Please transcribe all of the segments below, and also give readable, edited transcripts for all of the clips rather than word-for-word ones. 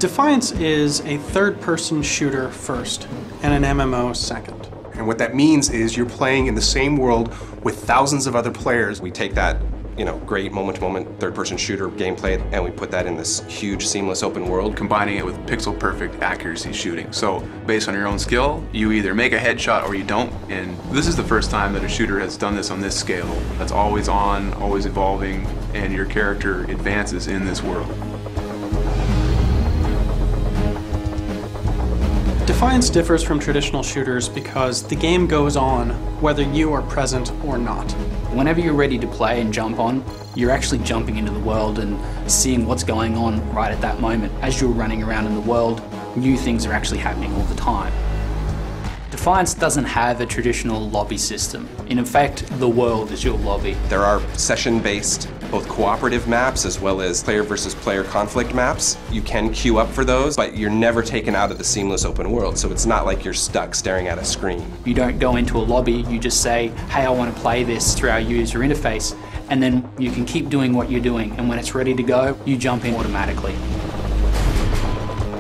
Defiance is a third-person shooter first, and an MMO second. And what that means is you're playing in the same world with thousands of other players. We take that, great moment-to-moment third-person shooter gameplay, and we put that in this huge, seamless open world. Combining it with pixel-perfect accuracy shooting. So, based on your own skill, you either make a headshot or you don't. And this is the first time that a shooter has done this on this scale. That's always on, always evolving, and your character advances in this world. Defiance differs from traditional shooters because the game goes on whether you are present or not. Whenever you're ready to play and jump on, you're actually jumping into the world and seeing what's going on right at that moment. As you're running around in the world, new things are actually happening all the time. Defiance doesn't have a traditional lobby system. In effect, the world is your lobby. There are session-based, both cooperative maps as well as player versus player conflict maps. You can queue up for those, but you're never taken out of the seamless open world, so it's not like you're stuck staring at a screen. You don't go into a lobby, you just say, hey, I want to play this through our user interface, and then you can keep doing what you're doing, and when it's ready to go, you jump in automatically.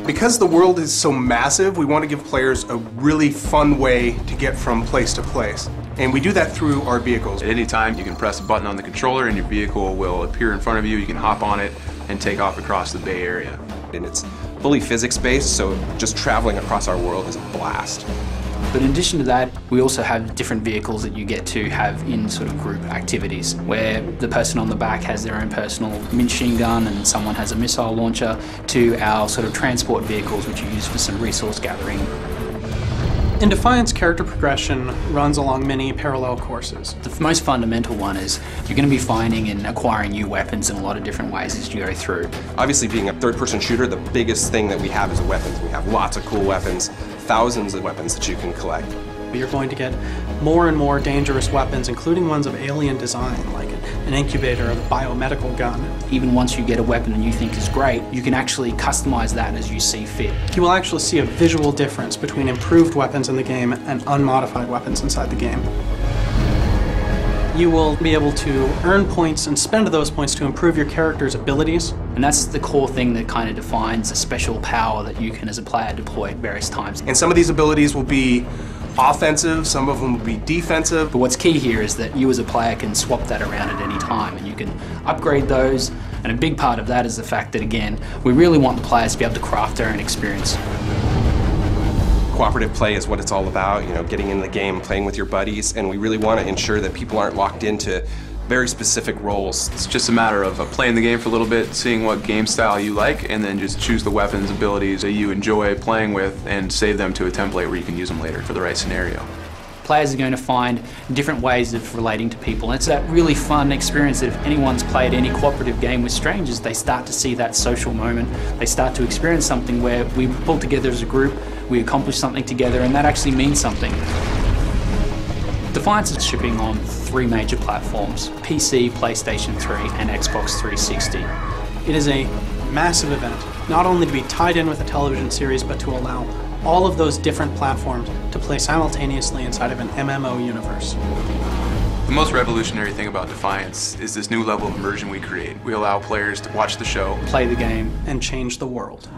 Because the world is so massive, we want to give players a really fun way to get from place to place. And we do that through our vehicles. At any time, you can press a button on the controller and your vehicle will appear in front of you. You can hop on it and take off across the Bay Area. And it's fully physics-based, so just traveling across our world is a blast. But in addition to that, we also have different vehicles that you get to have in sort of group activities, where the person on the back has their own personal machine gun and someone has a missile launcher, to our sort of transport vehicles which are used for some resource gathering. In Defiance, character progression runs along many parallel courses. The most fundamental one is you're going to be finding and acquiring new weapons in a lot of different ways as you go through. Obviously, being a third-person shooter, the biggest thing that we have is weapons. We have lots of cool weapons, thousands of weapons that you can collect. You're going to get more and more dangerous weapons, including ones of alien design, like an incubator or a biomedical gun. Even once you get a weapon that you think is great, you can actually customize that as you see fit. You will actually see a visual difference between improved weapons in the game and unmodified weapons inside the game. You will be able to earn points and spend those points to improve your character's abilities. And that's the core thing that kind of defines a special power that you can, as a player, deploy at various times. And some of these abilities will be offensive, some of them will be defensive. But what's key here is that you as a player can swap that around at any time and you can upgrade those. And a big part of that is the fact that, again, we really want the players to be able to craft their own experience. Cooperative play is what it's all about, getting in the game, playing with your buddies, and we really want to ensure that people aren't locked into very specific roles. It's just a matter of playing the game for a little bit, seeing what game style you like, and then just choose the weapons, abilities that you enjoy playing with, and save them to a template where you can use them later for the right scenario. Players are going to find different ways of relating to people. And it's that really fun experience that if anyone's played any cooperative game with strangers, they start to see that social moment. They start to experience something where we pull together as a group, we accomplish something together, and that actually means something. Defiance is shipping on 3 major platforms: PC, PlayStation 3, and Xbox 360. It is a massive event, not only to be tied in with a television series, but to allow all of those different platforms to play simultaneously inside of an MMO universe. The most revolutionary thing about Defiance is this new level of immersion we create. We allow players to watch the show, play the game, and change the world.